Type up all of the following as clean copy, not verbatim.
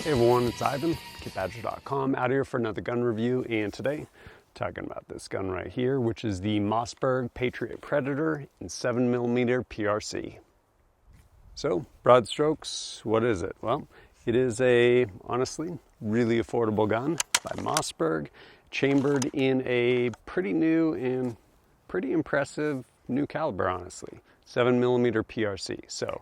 Hey everyone, it's Ivan, KidBadger.com, out here for another gun review, and today talking about this gun right here, which is the Mossberg Patriot Predator in 7mm PRC. So, broad strokes, what is it? Well, it is a, honestly, really affordable gun by Mossberg, chambered in a pretty new and pretty impressive new caliber, honestly, 7mm PRC. So,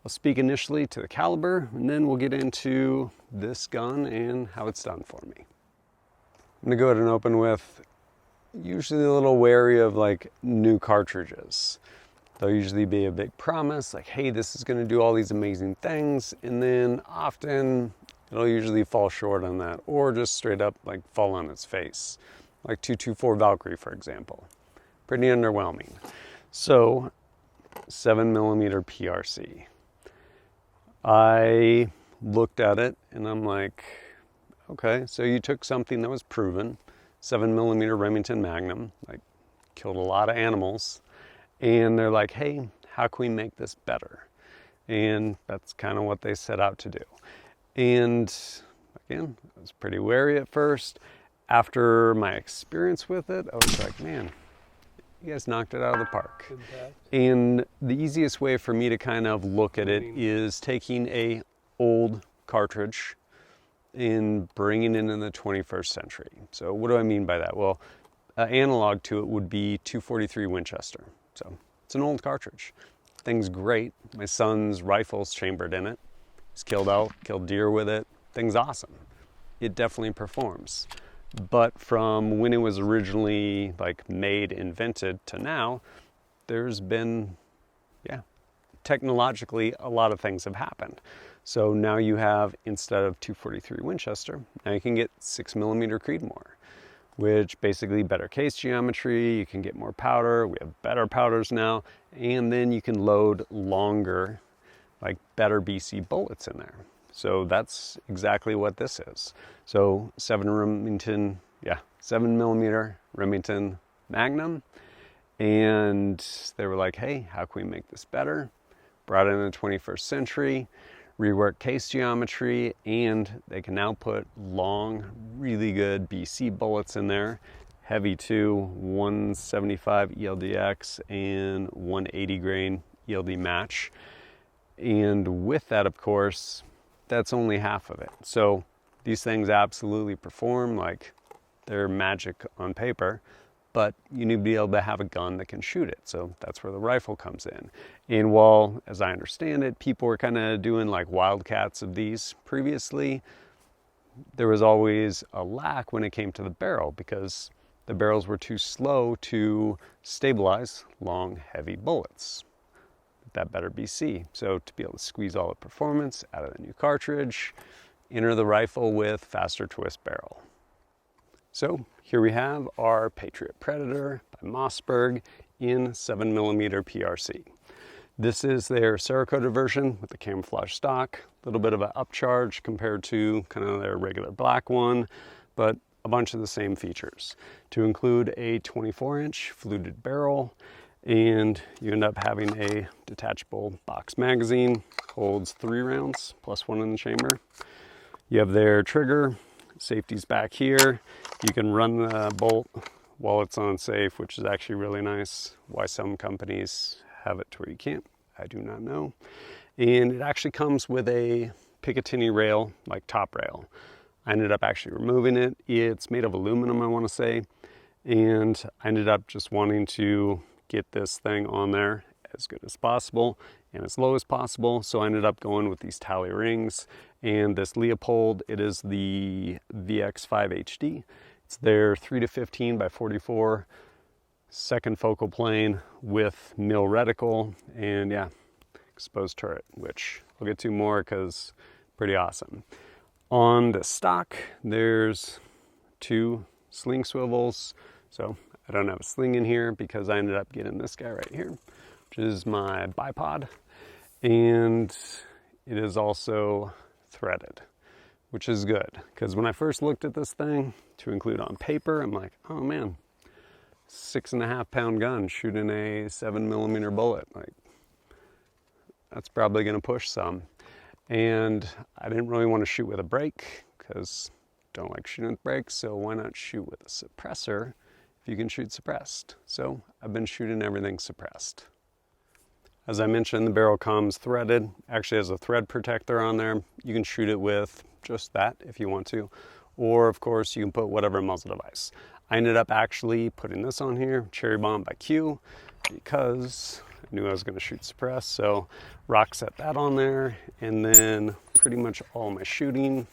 I'll speak initially to the caliber, and then we'll get into this gun and how it's done for me. I'm gonna go ahead and open with, usually a little wary of like new cartridges. There'll usually be a big promise, like, hey, this is gonna do all these amazing things, and then often it'll usually fall short on that, or just straight up like fall on its face. Like 224 Valkyrie, for example. Pretty underwhelming. So, 7mm PRC. I looked at it and I'm like, okay, so you took something that was proven, 7mm Remington Magnum, like killed a lot of animals, and they're like, hey, how can we make this better? And that's kind of what they set out to do. And again, I was pretty wary at first. After my experience with it, I was like, man, you guys knocked it out of the park. And the easiest way for me to kind of look at it is taking a old cartridge and bringing it into the 21st century. So what do I mean by that? Well, analog to it would be 243 Winchester. So it's an old cartridge. Thing's great. My son's rifle's chambered in it. He's killed deer with it. Thing's awesome. It definitely performs. But from when it was originally like made, invented to now, there's been, technologically a lot of things have happened. So now you have, instead of 243 Winchester, now you can get 6mm Creedmoor, which basically better case geometry, you can get more powder, we have better powders now, and then you can load longer, like better BC bullets in there. So that's exactly what this is. So 7mm Remington Magnum. And they were like, hey, how can we make this better? Brought it in the 21st century, reworked case geometry, and they can now put long, really good BC bullets in there. Heavy too, 175 ELDX and 180 grain ELD match. And with that, of course, that's only half of it. So these things absolutely perform like they're magic on paper, but you need to be able to have a gun that can shoot it. So that's where the rifle comes in. And while, as I understand it, people were kind of doing like wildcats of these previously, there was always a lack when it came to the barrel because the barrels were too slow to stabilize long, heavy bullets. That better BC. So to be able to squeeze all the performance out of the new cartridge, enter the rifle with faster twist barrel. So here we have our Patriot Predator by Mossberg in 7mm PRC. This is their Cerakoted version with the camouflage stock, a little bit of an upcharge compared to kind of their regular black one, but a bunch of the same features. To include a 24-inch fluted barrel, and you end up having a detachable box magazine, holds 3 rounds plus 1 in the chamber. You have their trigger, safety's back here. You can run the bolt while it's on safe, which is actually really nice. Why some companies have it to where you can't, I do not know. And it actually comes with a Picatinny rail, like top rail. I ended up actually removing it. It's made of aluminum, I want to say, and I ended up just wanting to get this thing on there as good as possible and as low as possible. So I ended up going with these Talley Rings and this Leupold. It is the VX-5HD. It's their 3-15 by 44 second focal plane with mil reticle and exposed turret, which I'll get to more because pretty awesome. On the stock, there's 2 sling swivels. So I don't have a sling in here because I ended up getting this guy right here, which is my bipod. And it is also threaded, which is good. Because when I first looked at this thing to include on paper, I'm like, oh man, 6.5 pound gun shooting a 7mm bullet. Like, that's probably gonna push some. And I didn't really want to shoot with a brake because I don't like shooting with brakes, so why not shoot with a suppressor if you can shoot suppressed? So I've been shooting everything suppressed. As I mentioned, the barrel comes threaded, actually has a thread protector on there. You can shoot it with just that if you want to, or of course you can put whatever muzzle device. I ended up actually putting this on here, Cherry Bomb by Q, because I knew I was going to shoot suppressed, so rock set that on there, and then pretty much all my shooting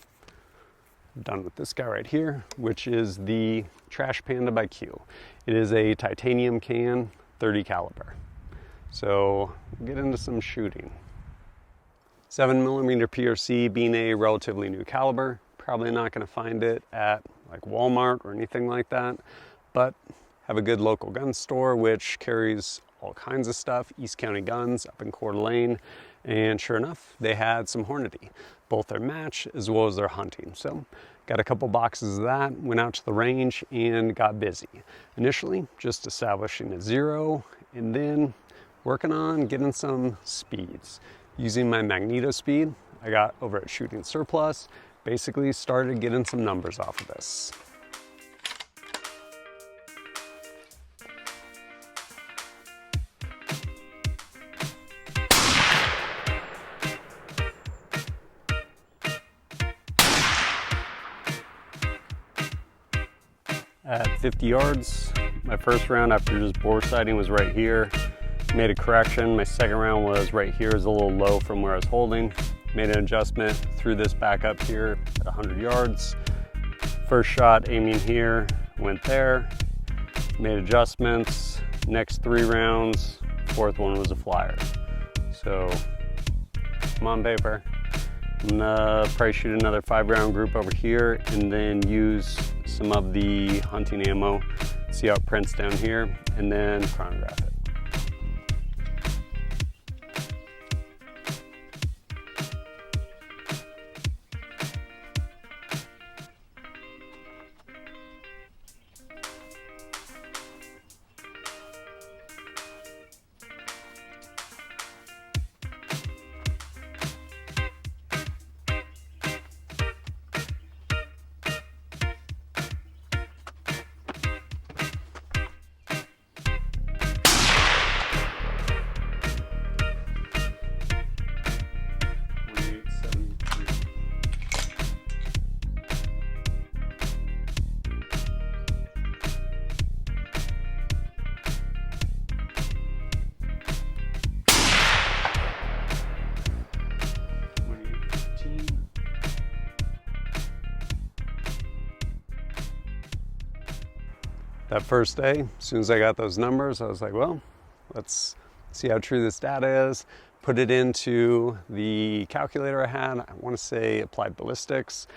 done with this guy right here, which is the Trash Panda by Q. It is a titanium can, 30 caliber. So we'll get into some shooting. 7mm PRC being a relatively new caliber, probably not going to find it at like Walmart or anything like that, but have a good local gun store which carries all kinds of stuff, East County Guns up in Coeur d'Alene, and sure enough, they had some Hornady, both their match as well as their hunting. So got a couple boxes of that, went out to the range and got busy. Initially, just establishing a zero and then working on getting some speeds. Using my Magneto speed I got over at Shooting Surplus, basically started getting some numbers off of this. At 50 yards, my first round after just bore sighting was right here. Made a correction. My second round was right here, is a little low from where I was holding. Made an adjustment, threw this back up here at 100 yards. First shot aiming here, went there. Made adjustments. Next 3 rounds, fourth one was a flyer. So, I'm on paper. I'm gonna probably shoot another 5-round group over here and then use some of the hunting ammo, see how it prints down here, and then chronograph it. That first day, as soon as I got those numbers, I was like, well, let's see how true this data is. Put it into the calculator I had. I want to say Applied Ballistics.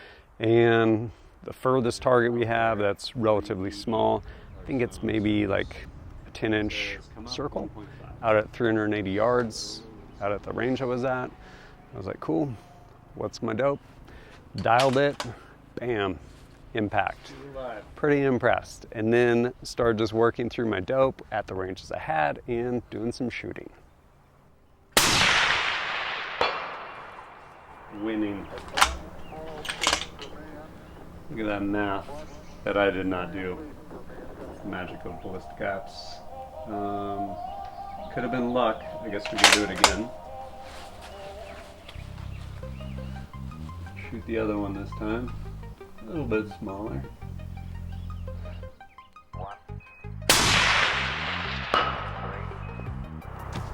And the furthest target we have that's relatively small, I think it's maybe like a 10-inch circle out at 380 yards, out at the range I was at. I was like, cool, what's my dope? Dialed it, bam. Impact. Pretty impressed. And then started just working through my dope at the ranges I had and doing some shooting. Winning. Look at that math that I did not do. Magic of ballistic caps. Could have been luck. I guess we can do it again. Shoot the other one this time. A little bit smaller.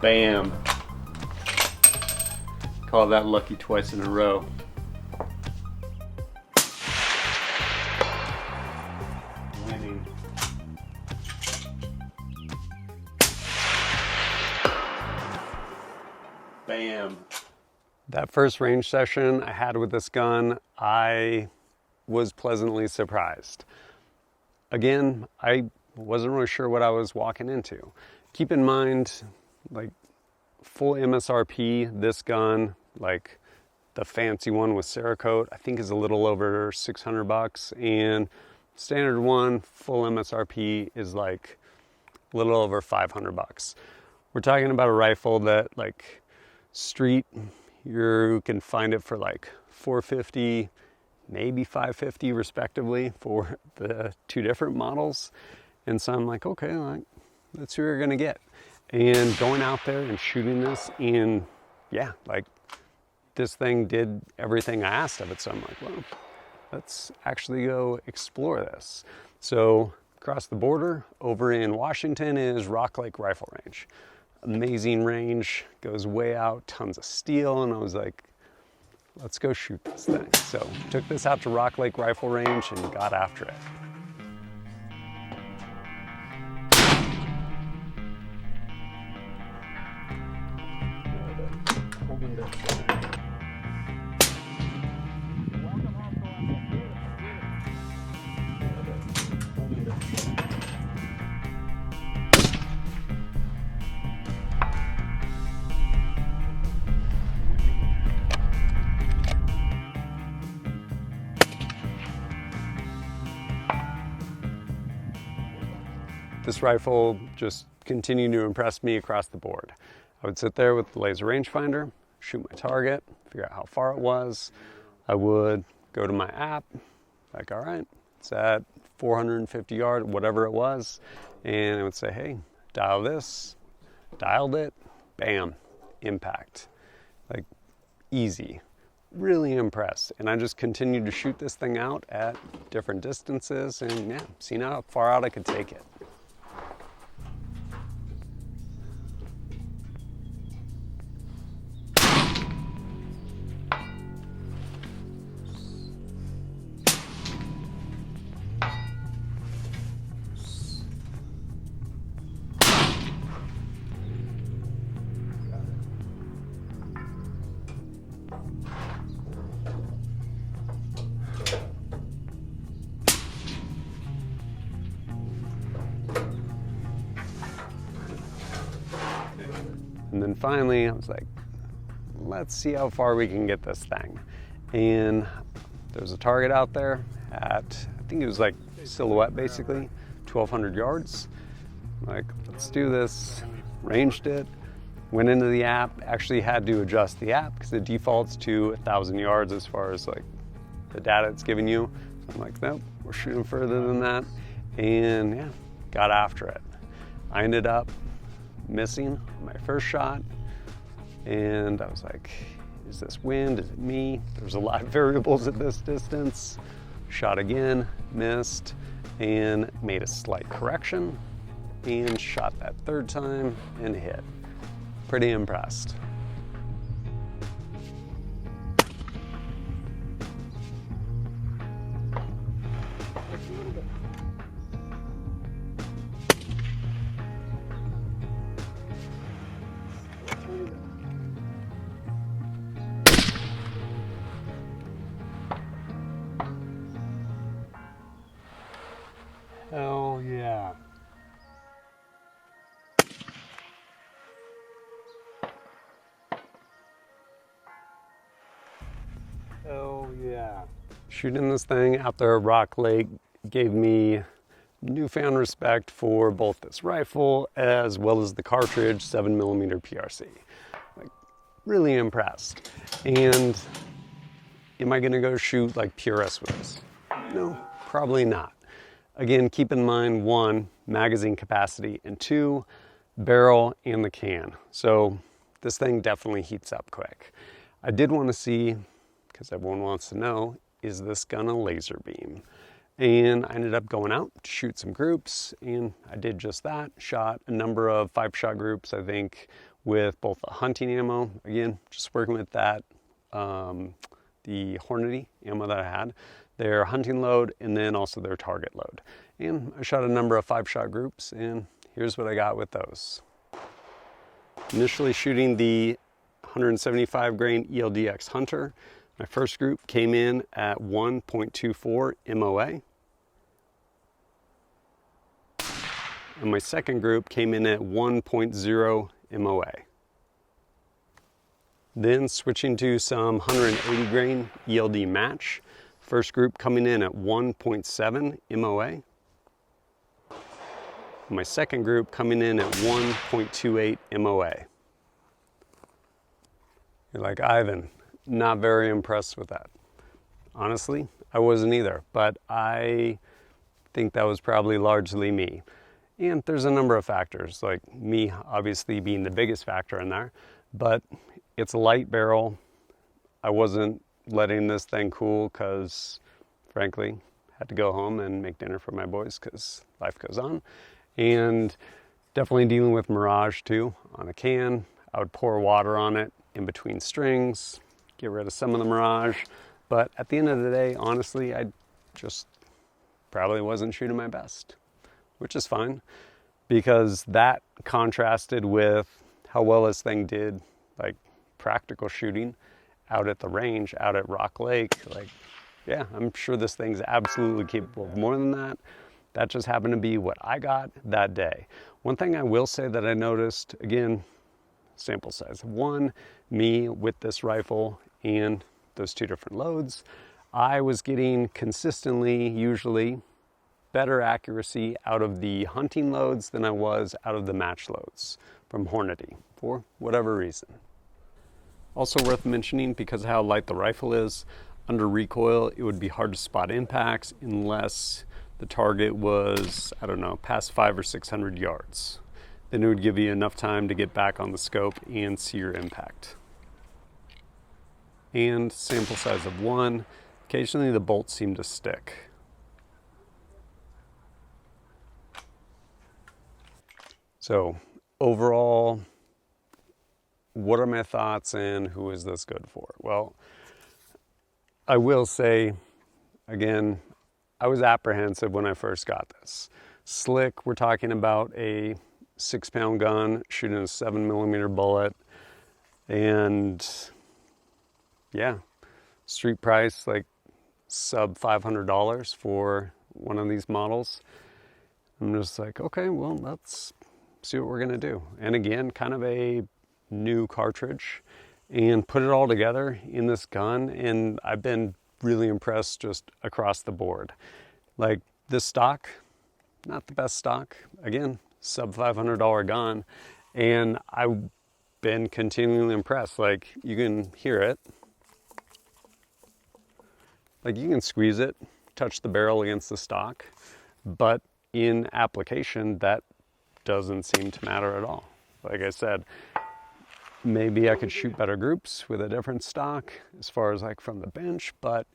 Bam! Call that lucky twice in a row. Winning. Bam! That first range session I had with this gun, I was pleasantly surprised. Again, I wasn't really sure what I was walking into. Keep in mind, like full MSRP, this gun, like the fancy one with Cerakote, I think is a little over 600 bucks, and standard one, full MSRP is like a little over 500 bucks. We're talking about a rifle that like street, You can find it for like $450, maybe $550 respectively for the two different models. And so I'm like, okay, like, let's see what we're gonna get. And going out there and shooting this, and yeah, like this thing did everything I asked of it. So I'm like, well, let's actually go explore this. So across the border over in Washington is Rock Lake Rifle Range. Amazing range, goes way out, tons of steel, and I was like, let's go shoot this thing. So took this out to Rock Lake Rifle Range and got after it. This rifle just continued to impress me across the board. I would sit there with the laser rangefinder, shoot my target, figure out how far it was. I would go to my app, like, all right, it's at 450 yards, whatever it was, and I would say, hey, dial this, dialed it, bam, impact. Like, easy. Really impressed. And I just continued to shoot this thing out at different distances, and yeah, seeing how far out I could take it. And then finally, I was like, let's see how far we can get this thing. And there's a target out there at, I think it was like silhouette basically, 1,200 yards. I'm like, let's do this. Ranged it, went into the app, actually had to adjust the app because it defaults to 1,000 yards as far as like the data it's giving you. So I'm like, nope, we're shooting further than that. And yeah, got after it. I ended up missing my first shot, and I was like, is this wind, is it me? There's a lot of variables at this distance. Shot again, missed, and made a slight correction, and shot that third time and hit. Pretty impressed. Hell yeah. Hell yeah. Shooting this thing out there at Rock Lake gave me newfound respect for both this rifle as well as the cartridge 7mm PRC. Like, really impressed. And am I gonna go shoot like PRS with this? No, probably not. Again, keep in mind, one, magazine capacity, and two, barrel and the can. So this thing definitely heats up quick. I did want to see, because everyone wants to know, is this gun a laser beam? And I ended up going out to shoot some groups, and I did just that. Shot a number of 5-shot groups, I think, with both the hunting ammo, again, just working with that, the Hornady ammo that I had, their hunting load, and then also their target load. And I shot a number of 5-shot groups, and here's what I got with those. Initially shooting the 175 grain ELDX Hunter. My first group came in at 1.24 MOA. And my second group came in at 1.0 MOA. Then switching to some 180 grain ELD match. First group coming in at 1.7 MOA. My second group coming in at 1.28 MOA. You're like, Ivan, not very impressed with that. Honestly, I wasn't either, but I think that was probably largely me. And there's a number of factors, like me obviously being the biggest factor in there, but it's a light barrel. I wasn't letting this thing cool because, frankly, I had to go home and make dinner for my boys because life goes on. And definitely dealing with mirage too on a can. I would pour water on it in between strings, get rid of some of the mirage. But at the end of the day, honestly, I just probably wasn't shooting my best, which is fine because that contrasted with how well this thing did, like practical shooting out at the range, out at Rock Lake. Like, yeah, I'm sure this thing's absolutely capable of more than that. That just happened to be what I got that day. One thing I will say that I noticed, again, sample size of one, me with this rifle and those two different loads, I was getting consistently, usually, better accuracy out of the hunting loads than I was out of the match loads from Hornady, for whatever reason. Also worth mentioning, because of how light the rifle is, under recoil, it would be hard to spot impacts unless the target was, I don't know, past 500 or 600 yards. Then it would give you enough time to get back on the scope and see your impact. And sample size of one, occasionally the bolts seem to stick. So overall, what are my thoughts and who is this good for? Well, I will say, again, I was apprehensive when I first got this. Slick, we're talking about a 6-pound gun shooting a 7mm bullet, and yeah, street price like sub $500 for one of these models. I'm just like, okay, well, let's see what we're gonna do. And again, kind of a new cartridge, and put it all together in this gun, and I've been really impressed just across the board. Like this stock, not the best stock, again, sub $500 gun, and I've been continually impressed. Like you can hear it, like you can squeeze it, touch the barrel against the stock, but in application that doesn't seem to matter at all. Like I said, maybe I could shoot better groups with a different stock as far as like from the bench, but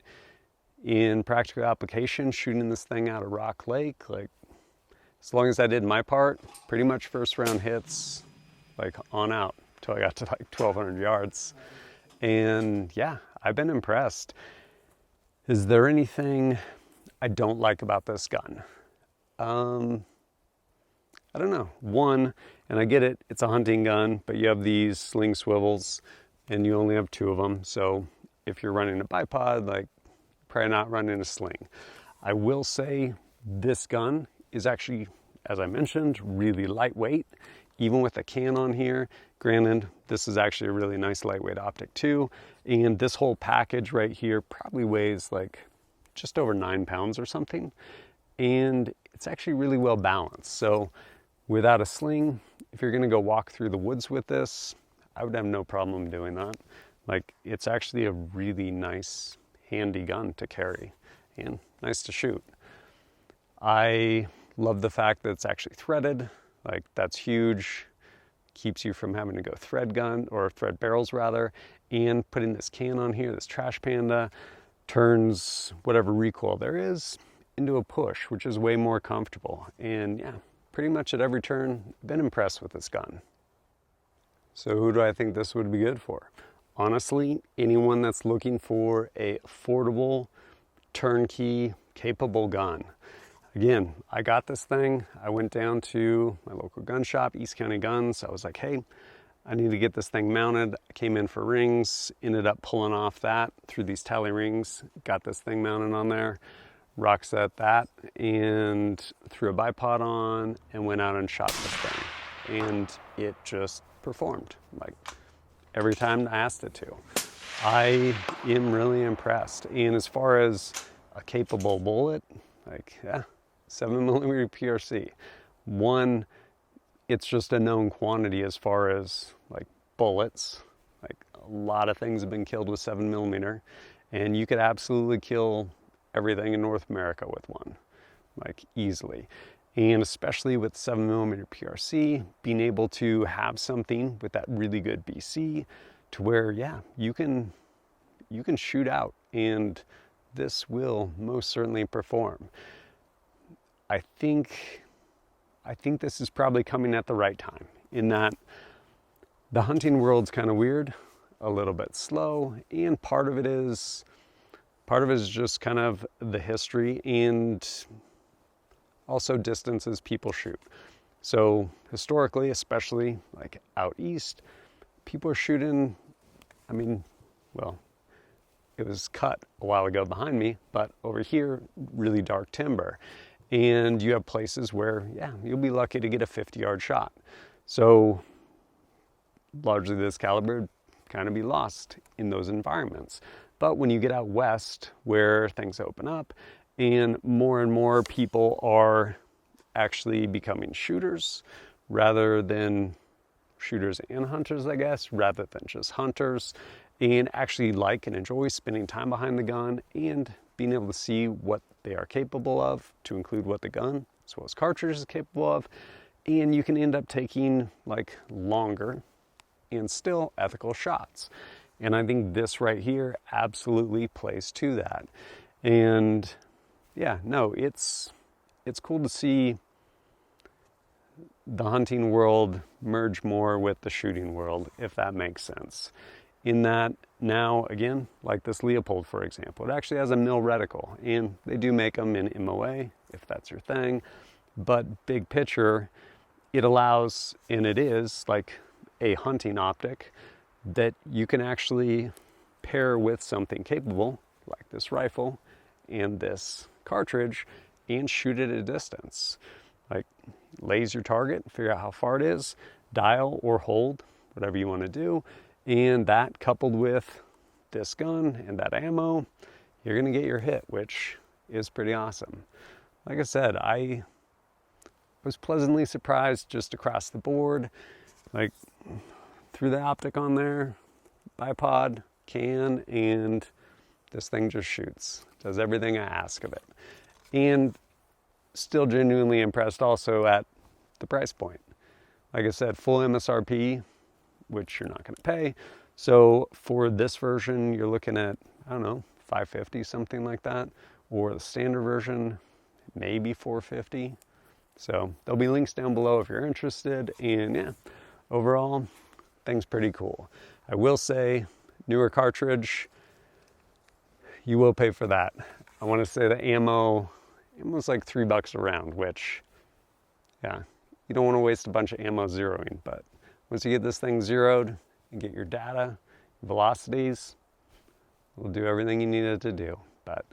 in practical application, shooting this thing out of Rock Lake, like as long as I did my part, pretty much first round hits, like on out till I got to like 1,200 yards. And yeah, I've been impressed. Is there anything I don't like about this gun? I don't know. One, and I get it, it's a hunting gun, but you have these sling swivels and you only have 2 of them. So if you're running a bipod, like probably not running a sling. I will say this gun is actually, as I mentioned, really lightweight, even with a can on here. Granted, this is actually a really nice lightweight optic too. And this whole package right here probably weighs like just over 9 pounds or something. And it's actually really well balanced. So without a sling, if you're gonna go walk through the woods with this, I would have no problem doing that. Like, it's actually a really nice, handy gun to carry and nice to shoot. I love the fact that it's actually threaded. Like, that's huge. Keeps you from having to go thread gun, or thread barrels rather, and putting this can on here, this trash Panda, turns whatever recoil there is into a push, which is way more comfortable. And yeah, pretty much at every turn, been impressed with this gun. So who do I think this would be good for? Honestly, anyone that's looking for a affordable, turnkey, capable gun. Again, I got this thing. I went down to my local gun shop, East County Guns. I was like, hey, I need to get this thing mounted. I came in for rings, ended up pulling off that through these Talley Rings, got this thing mounted on there, rockset that, and threw a bipod on and went out and shot this thing. And it just performed, like every time I asked it to. I am really impressed. And as far as a capable bullet, like, yeah, 7mm PRC. One, it's just a known quantity as far as like bullets. Like, a lot of things have been killed with 7mm, and you could absolutely kill everything in North America with one, like, easily. And especially with 7mm PRC, being able to have something with that really good BC to where, yeah, you can shoot out, and this will most certainly perform. I think this is probably coming at the right time, in that the hunting world's kind of weird, a little bit slow, and part of it is just kind of the history and also distances people shoot. So historically, especially like out east, people are shooting, I mean, well, it was cut a while ago behind me, but over here, really dark timber. And you have places where, yeah, you'll be lucky to get a 50-yard shot. So largely this caliber would kind of be lost in those environments. But when you get out west, where things open up and more people are actually becoming shooters rather than shooters and hunters, I guess, rather than just hunters, and actually like and enjoy spending time behind the gun and being able to see what they are capable of, to include what the gun as well as cartridge is capable of. And you can end up taking like longer and still ethical shots. And I think this right here absolutely plays to that. And yeah, no, it's cool to see the hunting world merge more with the shooting world, if that makes sense. In that now, again, like this Leupold, for example, it actually has a mil reticle, and they do make them in MOA, if that's your thing. But big picture, it allows, and it is like a hunting optic that you can actually pair with something capable, like this rifle and this cartridge, and shoot it at a distance. Like, laser target, figure out how far it is, dial or hold, whatever you want to do. And that coupled with this gun and that ammo, you're going to get your hit, which is pretty awesome. Like I said, I was pleasantly surprised just across the board. Like, threw the optic on there, bipod, can, and this thing just shoots. Does everything I ask of it. And still genuinely impressed also at the price point. Like I said, full MSRP, which you're not going to pay. So for this version, you're looking at, I don't know, $550, something like that. Or the standard version, maybe $450. So there'll be links down below if you're interested. And yeah, overall, thing's pretty cool. I will say, newer cartridge, you will pay for that. I want to say the ammo was like $3 a round, which, yeah, you don't want to waste a bunch of ammo zeroing, but once you get this thing zeroed and get your data, velocities, it'll do everything you need it to do. But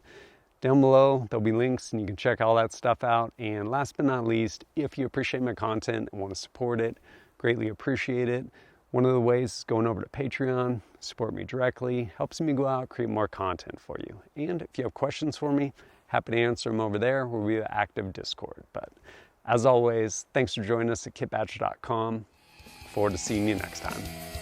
down below, there'll be links and you can check all that stuff out. And last but not least, if you appreciate my content and want to support it, greatly appreciate it. One of the ways is going over to Patreon, support me directly, helps me go out, create more content for you. And if you have questions for me, happy to answer them over there, where we have active Discord. But as always, thanks for joining us at kitbadger.com. Forward to seeing you next time.